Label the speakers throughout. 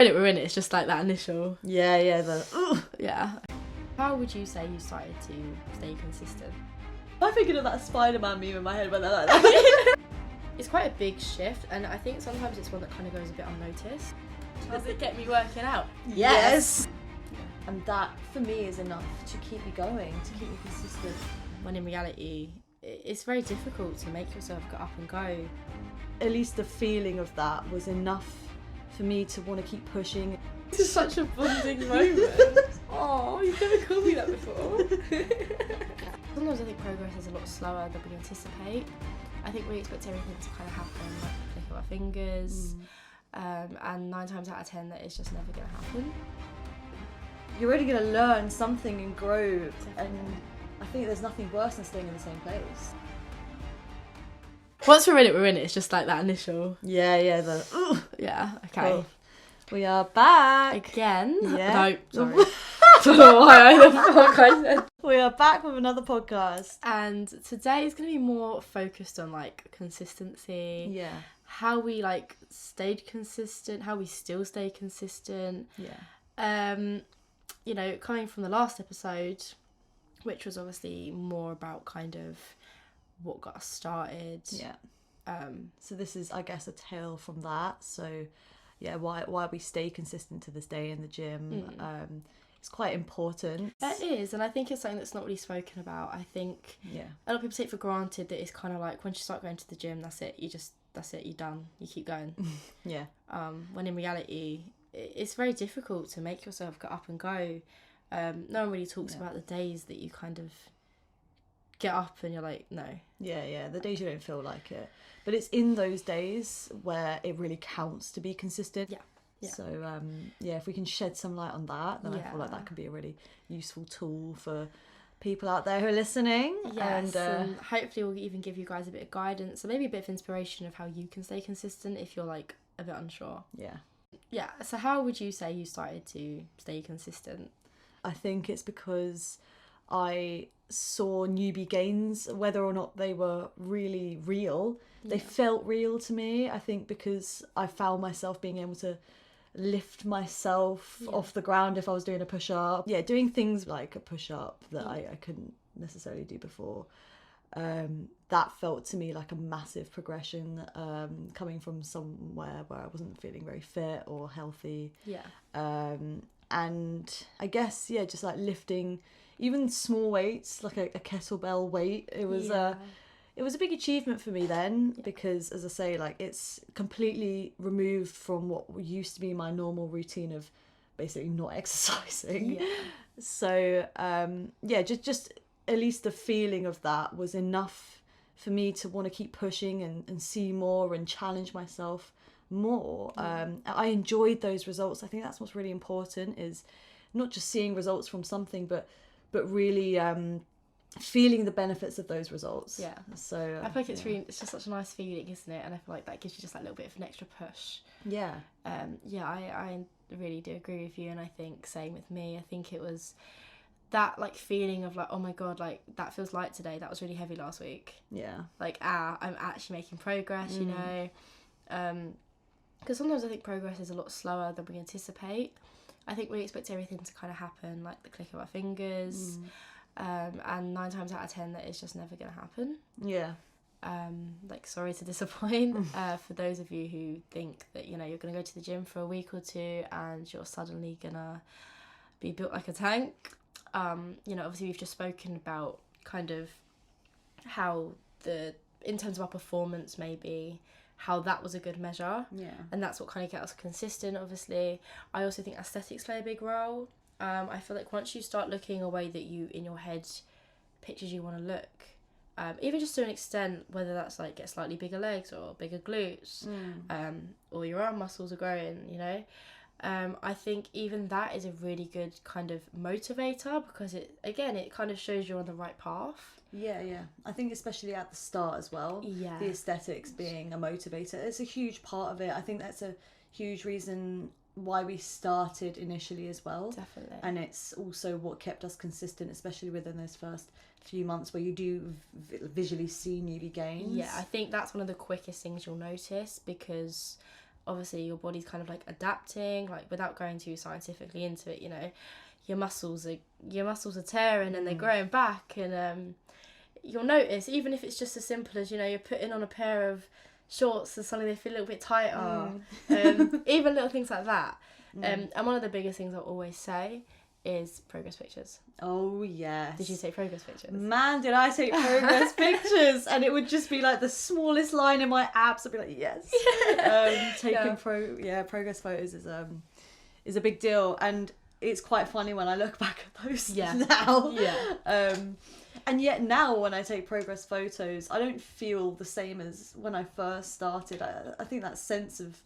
Speaker 1: We're in it, it's just like that initial.
Speaker 2: Yeah.
Speaker 1: Yeah. How would you say you started to stay consistent?
Speaker 2: I'm thinking of that Spider-Man meme in my head when they're like that.
Speaker 1: It's quite a big shift, and I think sometimes it's one that kind of goes a bit unnoticed. Does it get me working out?
Speaker 2: Yes. And that, for me, is enough to keep me going, to keep me consistent.
Speaker 1: When in reality, it's very difficult to make yourself get up and go.
Speaker 2: At least the feeling of that was enough for me to want to keep pushing.
Speaker 1: This is such a bonding moment. Oh, you've never called me that before. Sometimes I think progress is a lot slower than we anticipate. I think we expect everything to kind of happen like the click of our fingers. And 9 times out of 10 that is just never going to happen.
Speaker 2: You're already going to learn something and grow, and I think there's nothing worse than staying in the same place.
Speaker 1: Once we're in it, it's just like that initial.
Speaker 2: Yeah.
Speaker 1: Yeah, okay.
Speaker 2: Cool. We are back.
Speaker 1: Again?
Speaker 2: Yeah.
Speaker 1: No, sorry. I don't know why the fuck I said.
Speaker 2: We are back with another podcast.
Speaker 1: And today is going to be more focused on like consistency.
Speaker 2: Yeah.
Speaker 1: How we like stayed consistent, how we still stay consistent.
Speaker 2: Yeah.
Speaker 1: You know, coming from the last episode, which was obviously more about kind of what got us started.
Speaker 2: Yeah. So this is, I guess, a tale from that. So yeah, why we stay consistent to this day in the gym. It's quite important.
Speaker 1: It is, and I think it's something that's not really spoken about. I think a lot of people take for granted that it's kind of like once you start going to the gym, that's it, you're done, you keep going.
Speaker 2: Yeah.
Speaker 1: When in reality, it's very difficult to make yourself get up and go. No one really talks about the days that you kind of get up and you're like, no.
Speaker 2: Yeah, the days you don't feel like it. But it's in those days where it really counts to be consistent.
Speaker 1: Yeah.
Speaker 2: So, if we can shed some light on that, then I feel like that could be a really useful tool for people out there who are listening.
Speaker 1: Yes, and hopefully we'll even give you guys a bit of guidance, or maybe a bit of inspiration of how you can stay consistent if you're like a bit unsure. Yeah, so how would you say you started to stay consistent?
Speaker 2: I think it's because I saw newbie gains, whether or not they were really real. They felt real to me, I think, because I found myself being able to lift myself off the ground if I was doing a push-up. Yeah, doing things like a push-up that I couldn't necessarily do before. That felt to me like a massive progression, coming from somewhere where I wasn't feeling very fit or healthy. And I guess, just like lifting even small weights, like a kettlebell weight. It was a big achievement for me then, because, as I say, like it's completely removed from what used to be my normal routine of basically not exercising. So just at least the feeling of that was enough for me to want to keep pushing and see more and challenge myself more. I enjoyed those results. I think that's what's really important, is not just seeing results from something, but really feeling the benefits of those results. So
Speaker 1: I feel like it's just such a nice feeling, isn't it? And I feel like that gives you just like a little bit of an extra push. I really do agree with you, and I think same with me. I think it was that like feeling of like, oh my god, like that feels light today, that was really heavy last week. Like I'm actually making progress, you know. Because sometimes I think progress is a lot slower than we anticipate. I think we expect everything to kind of happen like the click of our fingers. And 9 times out of 10 that is just never going to happen. Like, sorry to disappoint for those of you who think that, you know, you're going to go to the gym for a week or two and you're suddenly going to be built like a tank. You know, obviously we've just spoken about kind of how in terms of our performance, maybe how that was a good measure, and that's what kind of gets us consistent. Obviously, I also think aesthetics play a big role. I feel like once you start looking a way that you in your head pictures you want to look, even just to an extent, whether that's like get slightly bigger legs or bigger glutes, or your arm muscles are growing, you know, I think even that is a really good kind of motivator, because it kind of shows you're on the right path. I think especially at the start as well, the aesthetics being a motivator, it's a huge part of it. I think that's a huge reason why we started initially as well. Definitely.
Speaker 2: And it's also what kept us consistent, especially within those first few months where you do visually see newbie gains.
Speaker 1: I think that's one of the quickest things you'll notice, because obviously your body's kind of like adapting, like without going too scientifically into it, you know, your muscles are tearing and they're growing back, and you'll notice, even if it's just as simple as, you know, you're putting on a pair of shorts and suddenly they feel a little bit tighter, even little things like that. And one of the biggest things I'll always say is progress pictures.
Speaker 2: Oh yes.
Speaker 1: Did you take progress pictures?
Speaker 2: Man, did I take progress pictures, and it would just be like the smallest line in my abs. I'd be like, yes. Taking progress photos is a big deal, and it's quite funny when I look back at those now. And yet now when I take progress photos, I don't feel the same as when I first started. I think that sense of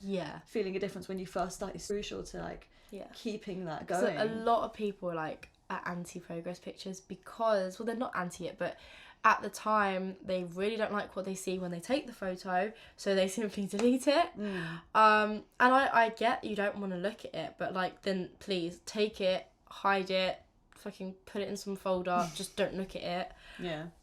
Speaker 2: feeling a difference when you first start is crucial to like keeping that going.
Speaker 1: So a lot of people like are anti-progress pictures because, well, they're not anti it, but at the time they really don't like what they see when they take the photo, so they simply delete it. And I get you don't want to look at it, but like, then please take it, hide it, fucking put it in some folder, just don't look at it.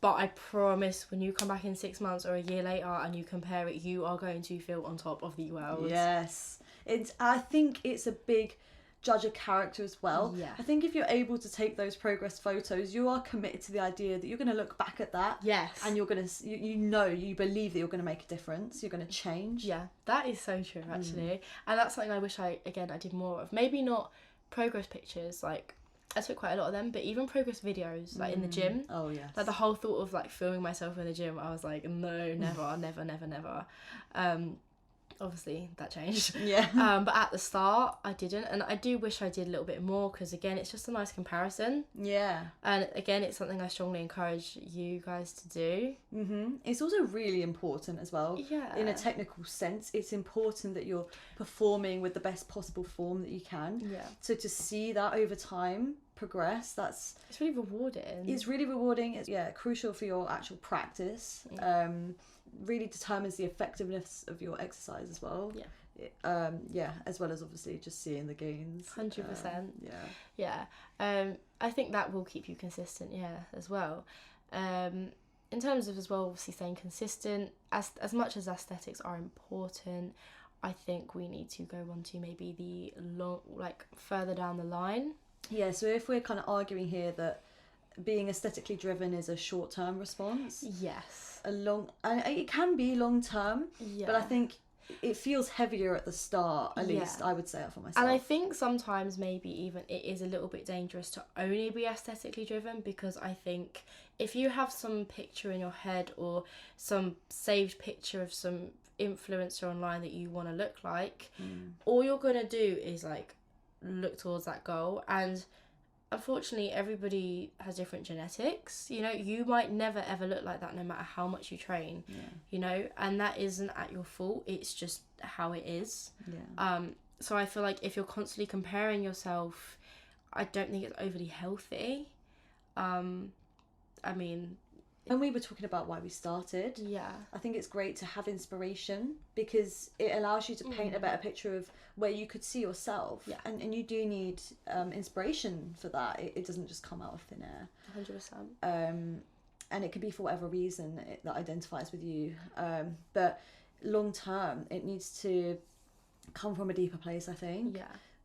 Speaker 1: But I promise when you come back in 6 months or a year later and you compare it, you are going to feel on top of the world.
Speaker 2: I think it's a big judge of character as well. I think if you're able to take those progress photos, you are committed to the idea that you're going to look back at that, and you're going to you believe that you're going to make a difference, you're going to change.
Speaker 1: That is so true, actually. And that's something I wish I did more of. Maybe not progress pictures, like I took quite a lot of them, but even progress videos, like in the gym. Like the whole thought of like filming myself in the gym, I was like, no, never, never. Obviously that changed. But at the start I didn't, and I do wish I did a little bit more, because again, it's just a nice comparison. And again, it's something I strongly encourage you guys to do.
Speaker 2: It's also really important as well. In a technical sense, it's important that you're performing with the best possible form that you can. So to see that over time progress, it's really rewarding. It's really rewarding. It's crucial for your actual practice. Really determines the effectiveness of your exercise as well. As well as obviously just seeing the gains.
Speaker 1: 100%. I think that will keep you consistent as well. In terms of as well, obviously staying consistent, as much as aesthetics are important, I think we need to go on to maybe the long, like further down the line. So if we're kind of arguing here that being aesthetically driven is a short-term response, and it can be long-term, but I think it feels heavier at the start, at least I would say that for myself. And I think sometimes maybe even it is a little bit dangerous to only be aesthetically driven, because I think if you have some picture in your head or some saved picture of some influencer online that you want to look like, all you're going to do is like look towards that goal. And unfortunately, everybody has different genetics. You know, you might never ever look like that no matter how much you train. You know, and that isn't at your fault. It's just how it is. So I feel like if you're constantly comparing yourself, I don't think it's overly healthy. I mean, when we were talking about why we started, I think it's great to have inspiration, because it allows you to paint a better picture of where you could see yourself. And you do need inspiration for that. It doesn't just come out of thin air. 100%. And it could be for whatever reason that identifies with you. But long term, it needs to come from a deeper place, I think.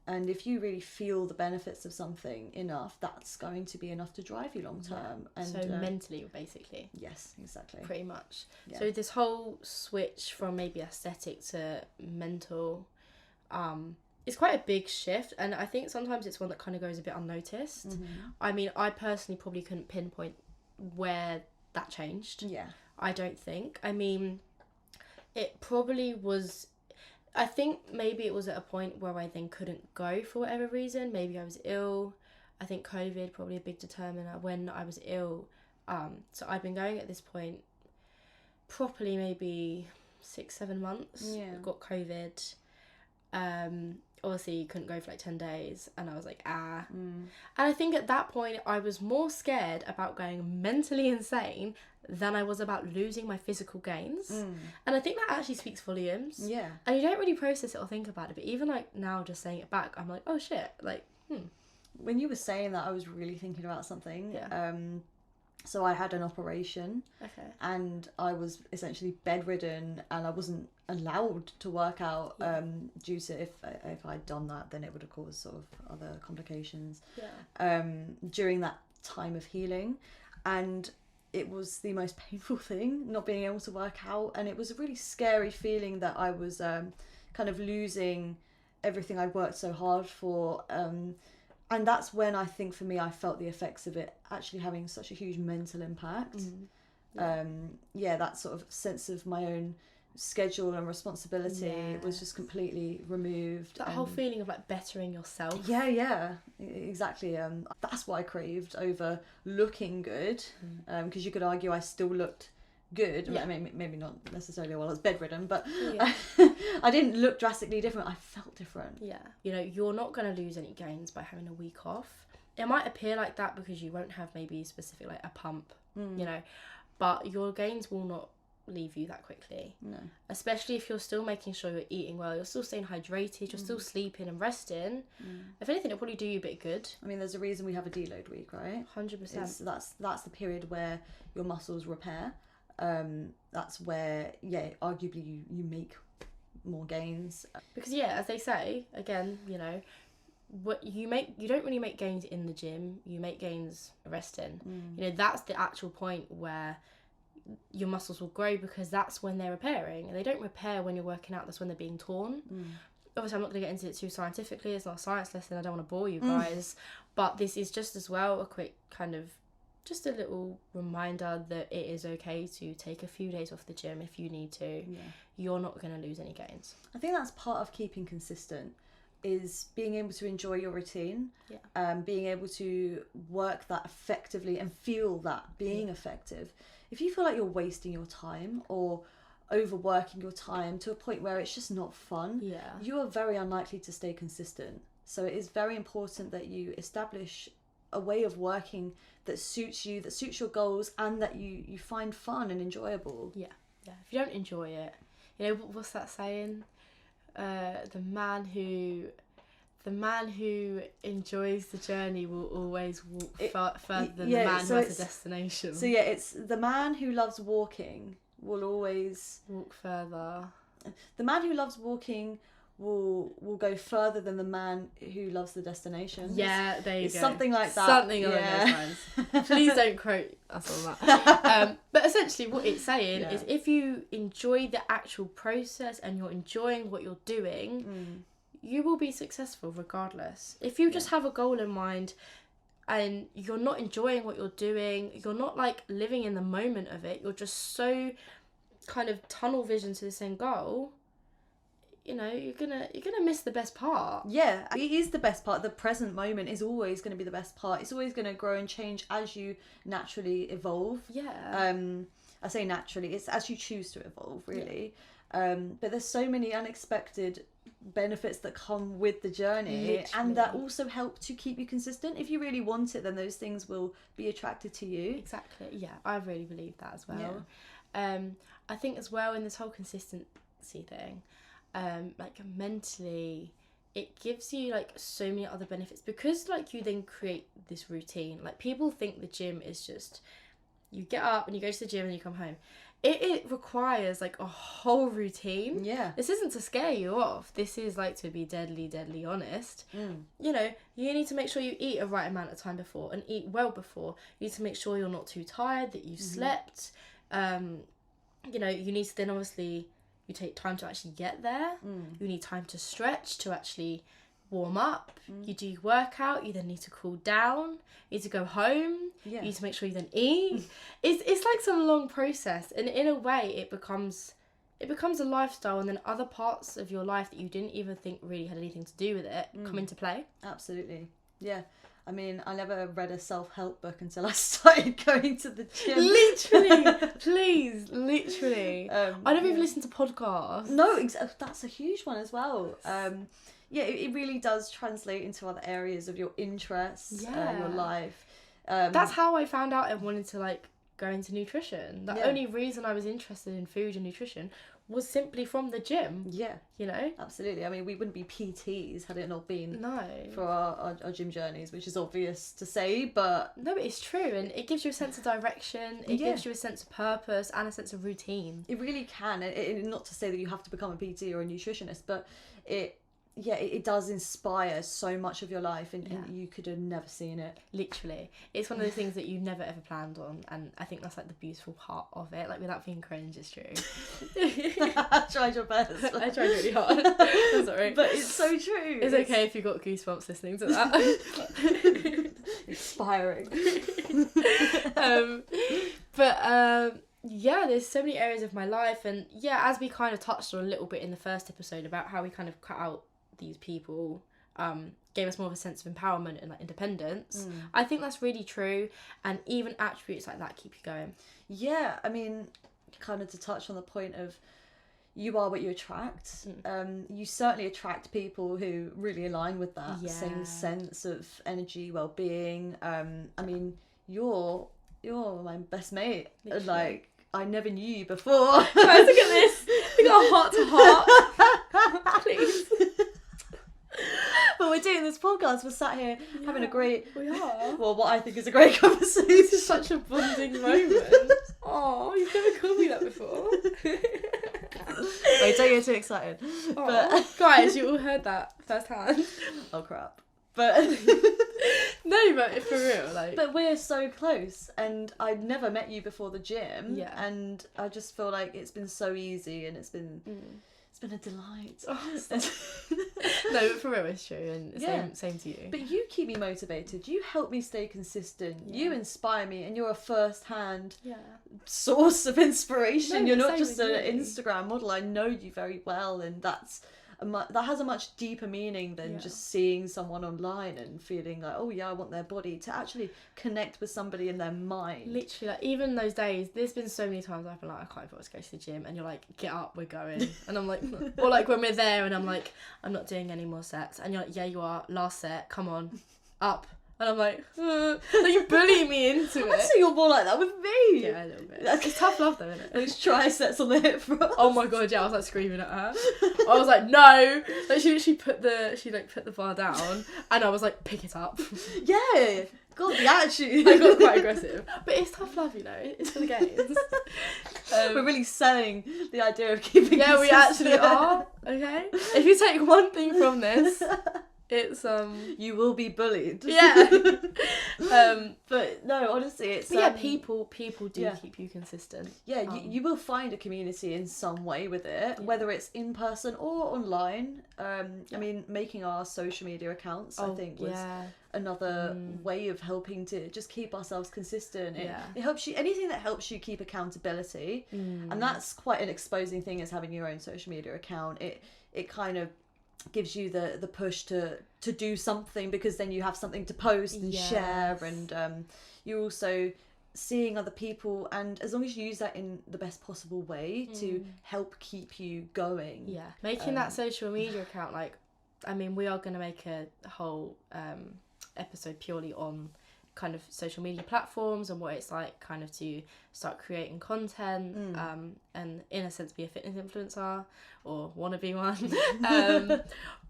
Speaker 1: And if you really feel the benefits of something enough, that's going to be enough to drive you long term. And so mentally, basically. Yes, exactly. Pretty much. So this whole switch from maybe aesthetic to mental, it's quite a big shift. And I think sometimes it's one that kind of goes a bit unnoticed. I mean, I personally probably couldn't pinpoint where that changed. I don't think. I mean, it probably was... I think maybe it was at a point where I then couldn't go for whatever reason. Maybe I was ill. I think COVID probably a big determiner when I was ill. So I've been going at this point properly maybe 6-7 months. Got COVID. Obviously couldn't go for like 10 days, and I was like, And I think at that point I was more scared about going mentally insane than I was about losing my physical gains. And I think that actually speaks volumes. And you don't really process it or think about it, but even like now just saying it back, I'm like, oh shit, like When you were saying that, I was really thinking about something.
Speaker 2: So I had an operation.
Speaker 1: Okay.
Speaker 2: And I was essentially bedridden, and I wasn't allowed to work out due to if I'd done that, then it would have caused sort of other complications during that time of healing. And it was the most painful thing, not being able to work out, and it was a really scary feeling that I was kind of losing everything I'd worked so hard for. And that's when I think for me I felt the effects of it actually having such a huge mental impact. That sort of sense of my own schedule and responsibility was just completely removed.
Speaker 1: That whole feeling of like bettering yourself.
Speaker 2: Exactly. That's what I craved over looking good, because you could argue I still looked good. Maybe not necessarily while I was bedridden, but I didn't look drastically different. I felt different.
Speaker 1: You know, you're not going to lose any gains by having a week off. It might appear like that because you won't have maybe specific like a pump, you know, but your gains will not leave you that quickly.
Speaker 2: No.
Speaker 1: Especially if you're still making sure you're eating well, you're still staying hydrated, you're still sleeping and resting. If anything, it'll probably do you a bit good.
Speaker 2: I mean, there's a reason we have a deload week, right?
Speaker 1: 100%.
Speaker 2: That's the period where your muscles repair. That's where arguably you make more gains,
Speaker 1: because as they say, again, you know, what you don't really make gains in the gym, you make gains resting. You know, that's the actual point where your muscles will grow, because that's when they're repairing, and they don't repair when you're working out. That's when they're being torn. Obviously I'm not going to get into it too scientifically, it's not a science lesson, I don't want to bore you guys, but this is just as well a quick kind of just a little reminder that it is okay to take a few days off the gym if you need to. You're not going to lose any gains.
Speaker 2: I think that's part of keeping consistent, is being able to enjoy your routine, being able to work that effectively and feel that being effective. If you feel like you're wasting your time or overworking your time to a point where it's just not fun, you are very unlikely to stay consistent. So it is very important that you establish a way of working that suits you, that suits your goals, and that you find fun and enjoyable.
Speaker 1: If you don't enjoy it, you know, what's that saying? The man who enjoys the journey will always walk further than the man who has a destination.
Speaker 2: So it's the man who loves walking will always
Speaker 1: walk further.
Speaker 2: The man who loves walking will go further than the man who loves the destination.
Speaker 1: Yeah, there you go.
Speaker 2: Something like that.
Speaker 1: Something along those lines. Please don't quote us on that. But essentially what it's saying is, if you enjoy the actual process and you're enjoying what you're doing, you will be successful regardless. If you just have a goal in mind and you're not enjoying what you're doing, you're not like living in the moment of it, you're just so kind of tunnel vision to the same goal, you know, you're gonna miss the best part. Yeah,
Speaker 2: it is the best part. The present moment is always going to be the best part. It's always going to grow and change as you naturally evolve.
Speaker 1: Yeah.
Speaker 2: I say naturally, it's as you choose to evolve, really. But there's so many unexpected benefits that come with the journey, and that also help to keep you consistent. If you really want it, then those things will be attracted to you.
Speaker 1: Exactly. Yeah, I really believe that as well. I think as well in this whole consistency thing, like mentally, it gives you like so many other benefits, because like you then create this routine. Like people think the gym is just you get up and you go to the gym and you come home. It requires like a whole routine.
Speaker 2: Yeah.
Speaker 1: This isn't to scare you off. This is like to be deadly honest. You know, you need to make sure you eat a right amount of time before and eat well before. You need to make sure you're not too tired, that you've slept. You know, you need to then obviously, you take time to actually get there. You need time to stretch, to actually warm up. You do your workout, you then need to cool down, you need to go home, you need to make sure you then eat. It's like some long process, and in a way it becomes a lifestyle, and then other parts of your life that you didn't even think really had anything to do with it come into play.
Speaker 2: Absolutely. Yeah. I mean, I never read a self-help book until I started going to the gym.
Speaker 1: Literally, please, literally. I never even listened to podcasts.
Speaker 2: No, that's a huge one as well. It really does translate into other areas of your interests, your life.
Speaker 1: That's how I found out I wanted to like go into nutrition. The only reason I was interested in food and nutrition was simply from the gym.
Speaker 2: Yeah.
Speaker 1: You know?
Speaker 2: Absolutely. I mean, we wouldn't be PTs had it not been
Speaker 1: No.
Speaker 2: for our gym journeys, which is obvious to say, but...
Speaker 1: No, but it's true, and it gives you a sense of direction, it gives you a sense of purpose and a sense of routine.
Speaker 2: It really can. Not to say that you have to become a PT or a nutritionist, but it does inspire so much of your life, and you could have never seen it.
Speaker 1: Literally. It's one of those things that you never ever planned on, and I think that's like the beautiful part of it, like without being cringe, it's true.
Speaker 2: I tried your best.
Speaker 1: I tried really hard. I'm sorry.
Speaker 2: But it's so true.
Speaker 1: It's okay if you got goosebumps listening to that.
Speaker 2: Inspiring.
Speaker 1: Yeah, there's so many areas of my life, and as we kind of touched on a little bit in the first episode about how we kind of cut out these people, gave us more of a sense of empowerment and like independence. I think that's really true, and even attributes like that keep you going. Yeah,
Speaker 2: I mean, kind of to touch on the point of you are what you attract. You certainly attract people who really align with that same sense of energy, well-being. I mean, you're my best mate. Literally. Like, I never knew you before.
Speaker 1: Guys, look at this. We got a heart to heart. Please.
Speaker 2: But we're doing this podcast. We're sat here having a great...
Speaker 1: We are.
Speaker 2: Well, what I think is a great conversation.
Speaker 1: This is such a bonding moment. Oh, you've never called me that before.
Speaker 2: Wait, don't get too excited.
Speaker 1: But guys, you all heard that firsthand.
Speaker 2: Oh, crap. But...
Speaker 1: No, but for real, like...
Speaker 2: But we're so close, and I'd never met you before the gym, and I just feel like it's been so easy, and it's been a delight.
Speaker 1: No, but for real, it's true, and same to you.
Speaker 2: But you keep me motivated. You help me stay consistent. You inspire me, and you're a first-hand source of inspiration.
Speaker 1: No,
Speaker 2: you're not just an Instagram model. I know you very well, and that has a much deeper meaning than just seeing someone online and feeling like, oh yeah, I want their body. To actually connect with somebody in their mind.
Speaker 1: Literally, like, even those days, there's been so many times I've been like, I can't afford to go to the gym, and you're like, get up, we're going. And I'm like, or like when we're there and I'm like, I'm not doing any more sets, and you're like, yeah you are, last set, come on, up. And I'm like, like you bully me into it.
Speaker 2: So you're more like that with me.
Speaker 1: Yeah, a little bit. It's tough love though, isn't it?
Speaker 2: Those triceps on the hip thrust.
Speaker 1: Oh my god, yeah, I was like screaming at her. I was like, no. Like she literally put the bar down, and I was like, pick it up.
Speaker 2: Yeah. God, the attitude.
Speaker 1: I got quite aggressive. But it's tough love, you know. It's for the games.
Speaker 2: We're really selling the idea of keeping
Speaker 1: consistent. We actually are. Okay? If you take one thing from this, it's
Speaker 2: you will be bullied.
Speaker 1: Yeah.
Speaker 2: But no, honestly, it's
Speaker 1: people do keep you consistent.
Speaker 2: Yeah, you will find a community in some way with it, whether it's in person or online. I mean, making our social media accounts, I think, was another way of helping to just keep ourselves consistent. It helps you, anything that helps you keep accountability, and that's quite an exposing thing, is having your own social media account. It kind of gives you the push to do something, because then you have something to post and share, and you're also seeing other people, and as long as you use that in the best possible way to help keep you going.
Speaker 1: Making that social media account, like, I mean, we are going to make a whole episode purely on kind of social media platforms and what it's like kind of to start creating content, and in a sense be a fitness influencer or wanna be one.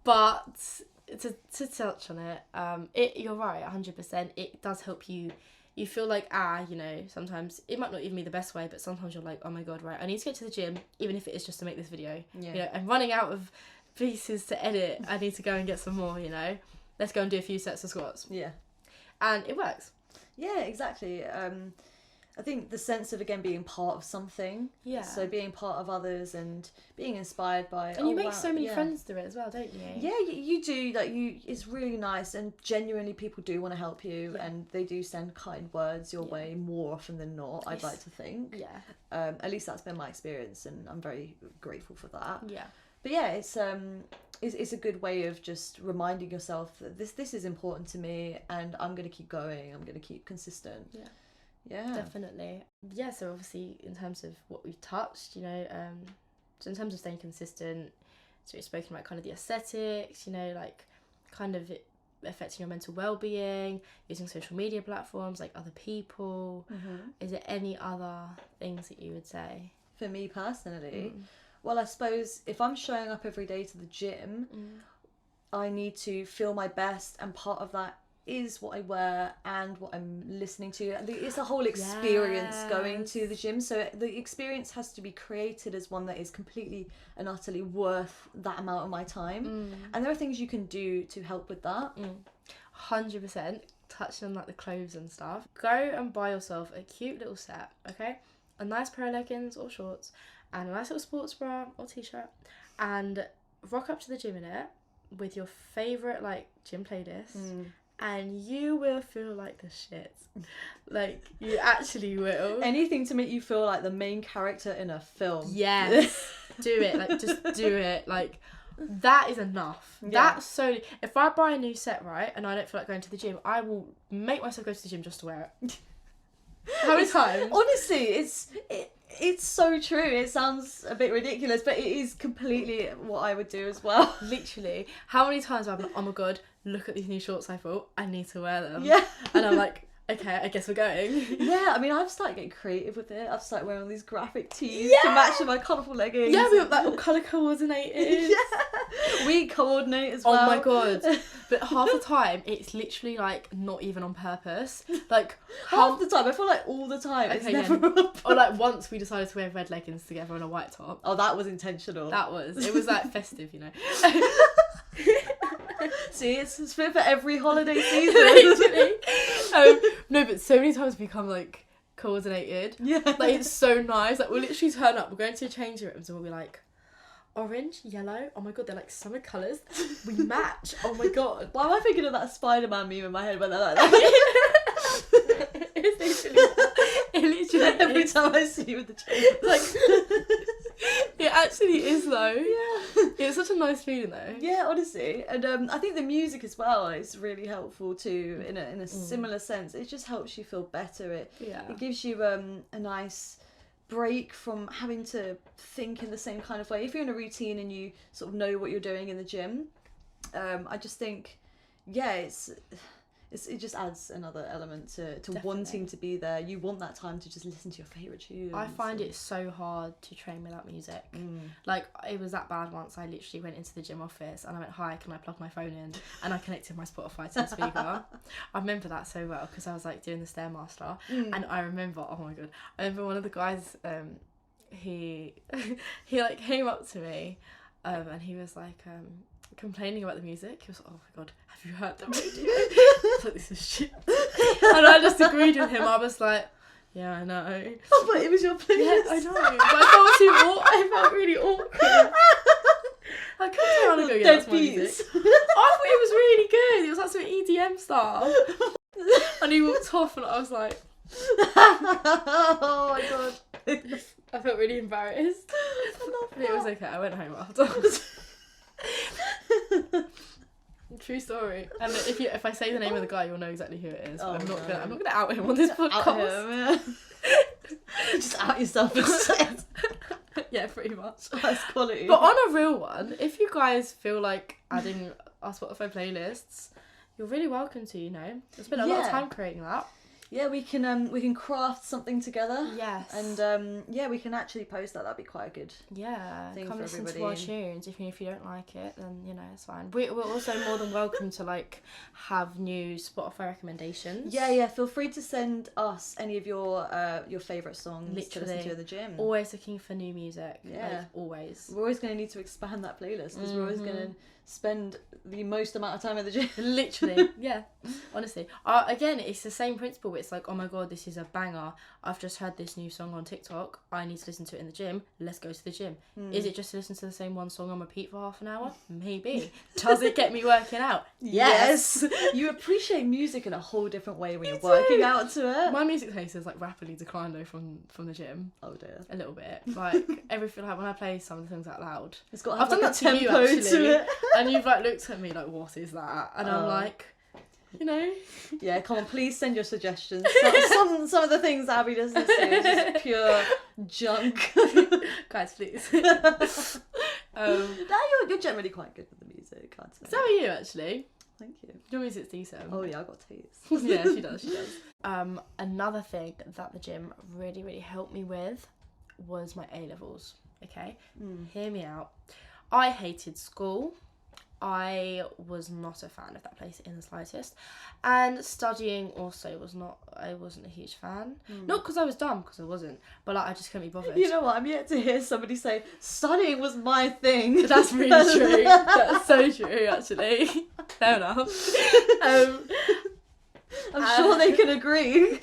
Speaker 1: But to touch on it, you're right, 100%. It does help you. You feel like, you know, sometimes it might not even be the best way, but sometimes you're like, oh my god, right, I need to get to the gym, even if it is just to make this video. You know, I'm running out of pieces to edit. I need to go and get some more, you know. Let's go and do a few sets of squats. And it works.
Speaker 2: Yeah, exactly. I think the sense of, again, being part of something. So being part of others and being inspired by...
Speaker 1: And you make so many friends through it as well, don't you?
Speaker 2: Yeah, you do. Like, it's really nice, and genuinely people do want to help you, and they do send kind words your way more often than not, I'd like to think. At least that's been my experience, and I'm very grateful for that. But yeah, it's a good way of just reminding yourself that this is important to me, and I'm going to keep going. I'm going to keep consistent. Yeah, definitely.
Speaker 1: Yeah, so obviously in terms of what we've touched, you know, so in terms of staying consistent, so we've spoken about kind of the aesthetics, you know, like kind of affecting your mental well-being, using social media platforms, like other people. Is there any other things that you would say?
Speaker 2: For me personally, well, I suppose if I'm showing up every day to the gym, I need to feel my best, and part of that is what I wear and what I'm listening to. It's a whole experience going to the gym, so the experience has to be created as one that is completely and utterly worth that amount of my time. And there are things you can do to help with that.
Speaker 1: 100%. Touching on like the clothes and stuff, go and buy yourself a cute little set, okay? A nice pair of leggings or shorts and a nice little sports bra or t-shirt, and rock up to the gym in it with your favourite like gym playlist, and you will feel like the shit. Like, you actually will.
Speaker 2: Anything to make you feel like the main character in a film.
Speaker 1: Yes. Do it. Like, just do it. Like, that is enough. Yeah. That's so... If I buy a new set, right, and I don't feel like going to the gym, I will make myself go to the gym just to wear it. How many times? Honestly,
Speaker 2: it's so true. It sounds a bit ridiculous, but it is completely what I would do as well.
Speaker 1: Literally. How many times I'm like, oh my god, look at these new shorts I thought, I need to wear them.
Speaker 2: Yeah.
Speaker 1: And I'm like, okay, I guess we're going.
Speaker 2: Yeah, I mean, I've started getting creative with it. I've started wearing all these graphic tees to match with my colourful leggings.
Speaker 1: Yeah, we were like all colour coordinated.
Speaker 2: Yeah. We coordinate as well.
Speaker 1: Oh my god. But half the time, it's literally like not even on purpose. Like,
Speaker 2: half the time, I feel like all the time, it's never on purpose.
Speaker 1: Or like once we decided to wear red leggings together on a white top.
Speaker 2: Oh, that was intentional.
Speaker 1: It was like festive, you know.
Speaker 2: See, it's fit for every holiday season.
Speaker 1: Literally. No, but so many times we become like coordinated.
Speaker 2: Yeah.
Speaker 1: Like, it's so nice. Like, we'll literally turn up, we're going to change rooms, and we'll be like, orange, yellow, oh my god, they're like summer colours. We match. Oh my god.
Speaker 2: Why am I thinking of that Spider-Man meme in my head when they're like that?
Speaker 1: It's literally
Speaker 2: every time I see you with the chain.
Speaker 1: Like, it actually is though.
Speaker 2: Yeah.
Speaker 1: It's such a nice feeling though.
Speaker 2: Yeah, honestly. And I think the music as well is really helpful too, in a similar sense. It just helps you feel better. It gives you a nice break from having to think in the same kind of way. If you're in a routine and you sort of know what you're doing in the gym, I just think, it just adds another element to wanting to be there. You want that time to just listen to your favourite tunes.
Speaker 1: I find it so hard to train without music. Like, it was that bad once. I literally went into the gym office and I went, hi, can I plug my phone in? And I connected my Spotify to the speaker. I remember that so well because I was like doing the Stairmaster. And I remember, oh my god, I remember one of the guys, he like came up to me and he was like, complaining about the music. He was like, oh my god, have you heard the radio? I was like, this is shit. And I just agreed with him. I was like, yeah, I know.
Speaker 2: Oh, but it was your playlist.
Speaker 1: Yeah, I know. But I felt really awkward. I couldn't tell to go, yeah, that's my music. I thought it was really good. It was like some EDM stuff. And he walked off and I was like,
Speaker 2: oh my god.
Speaker 1: I felt really embarrassed.
Speaker 2: I love that.
Speaker 1: It was okay. I went home afterwards. True story. And if I say the name of the guy, you'll know exactly who it is. But I'm not gonna out him on this podcast.
Speaker 2: Just out yourself instead.
Speaker 1: Yeah, pretty much.
Speaker 2: That's quality.
Speaker 1: But on a real one, if you guys feel like adding our Spotify playlists, you're really welcome to. You know, I spent a lot of time creating that.
Speaker 2: Yeah, we can craft something together.
Speaker 1: Yes.
Speaker 2: And we can actually post that. That'd be quite a good thing
Speaker 1: come
Speaker 2: for
Speaker 1: listen
Speaker 2: everybody.
Speaker 1: to our tunes. If you don't like it, then you know it's fine. We're also more than welcome to like have new Spotify recommendations.
Speaker 2: Yeah. Feel free to send us any of your favourite songs to listen to at the gym.
Speaker 1: Always looking for new music.
Speaker 2: Yeah.
Speaker 1: Like, always.
Speaker 2: We're always going to need to expand that playlist because we're always going to spend the most amount of time at the gym.
Speaker 1: Literally, yeah. Honestly, again, it's the same principle. It's like, oh my god, this is a banger. I've just heard this new song on TikTok. I need to listen to it in the gym. Let's go to the gym. Is it just to listen to the same one song on repeat for half an hour? Maybe. Does it get me working out? Yes.
Speaker 2: You appreciate music in a whole different way when you're working out to it.
Speaker 1: My music taste has like rapidly declined though from the gym.
Speaker 2: Oh dear.
Speaker 1: A little bit. Like everything, like when I play some of the things out loud.
Speaker 2: It's got
Speaker 1: I've done that to you actually.
Speaker 2: To it.
Speaker 1: And you've like looked at me like, what is that? And I'm like, you know.
Speaker 2: Yeah, come on, please send your suggestions. Some of the things Abby does listen to is just pure junk.
Speaker 1: Guys, please.
Speaker 2: Now you're generally quite good with the music, I'd say.
Speaker 1: So are you actually.
Speaker 2: thank you.
Speaker 1: Your music's decent.
Speaker 2: Oh yeah, I got taste.
Speaker 1: Yeah, she does. Another thing that the gym really, really helped me with was my A-levels. Okay, hear me out. I hated school. I was not a fan of that place in the slightest, and studying also I wasn't a huge fan. Not because I was dumb, because I wasn't, but like I just couldn't be bothered.
Speaker 2: You know what? I'm yet to hear somebody say studying was my thing.
Speaker 1: That's really true. That's so true, actually. Fair enough.
Speaker 2: I'm sure they can agree.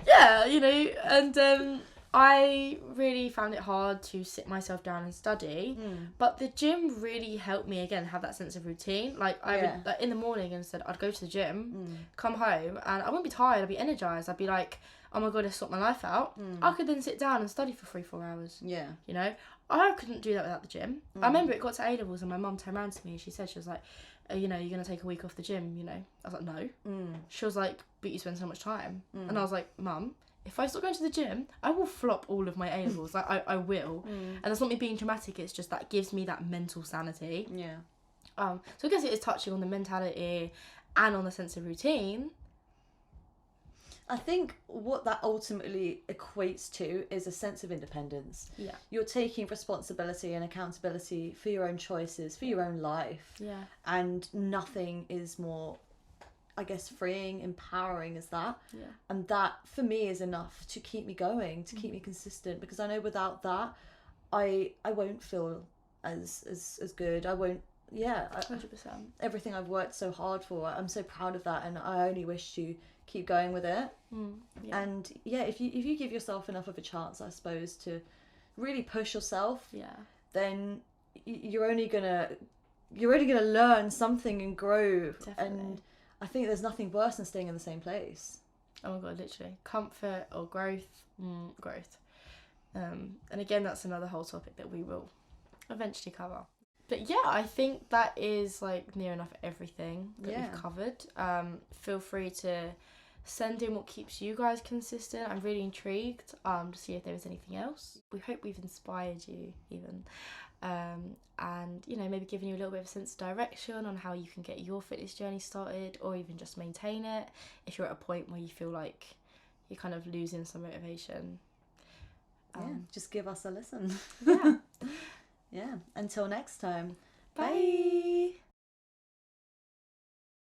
Speaker 1: Yeah, you know, and I really found it hard to sit myself down and study, but the gym really helped me again have that sense of routine. Like I would, like, in the morning, instead I'd go to the gym, come home, and I wouldn't be tired. I'd be energized. I'd be like, oh my god, I sort my life out. I could then sit down and study for 3-4 hours. Yeah, you know, I couldn't do that without the gym. I remember it got to A-levels and my mum turned around to me and she said, she was like, you know, you're gonna take a week off the gym, you know. I was like, no. She was like, but you spend so much time. And I was like, Mum, if I start going to the gym, I will flop all of my A-levels. Like, I will. And that's not me being dramatic, it's just that gives me that mental sanity. Yeah. So I guess it is touching on the mentality and on the sense of routine.
Speaker 2: I think what that ultimately equates to is a sense of independence. Yeah. You're taking responsibility and accountability for your own choices, for your own life. Yeah. And nothing is more, I guess, freeing, empowering as that. Yeah. And that, for me, is enough to keep me going, to keep me consistent. Because I know without that, I won't feel as good. I won't,
Speaker 1: 100%.
Speaker 2: Everything I've worked so hard for, I'm so proud of that. And I only wish to keep going with it. And if you give yourself enough of a chance, I suppose, to really push yourself, then you're only gonna learn something and grow. Definitely. And I think there's nothing worse than staying in the same place.
Speaker 1: Oh my god, literally. Comfort or growth. Growth. And again, that's another whole topic that we will eventually cover. But yeah, I think that is like near enough everything that we've covered. Feel free to send in what keeps you guys consistent. I'm really intrigued to see if there was anything else. We hope we've inspired you even. And, you know, maybe giving you a little bit of a sense of direction on how you can get your fitness journey started, or even just maintain it if you're at a point where you feel like you're kind of losing some motivation.
Speaker 2: Just give us a listen.
Speaker 1: Yeah.
Speaker 2: Yeah. Until next time.
Speaker 1: Bye.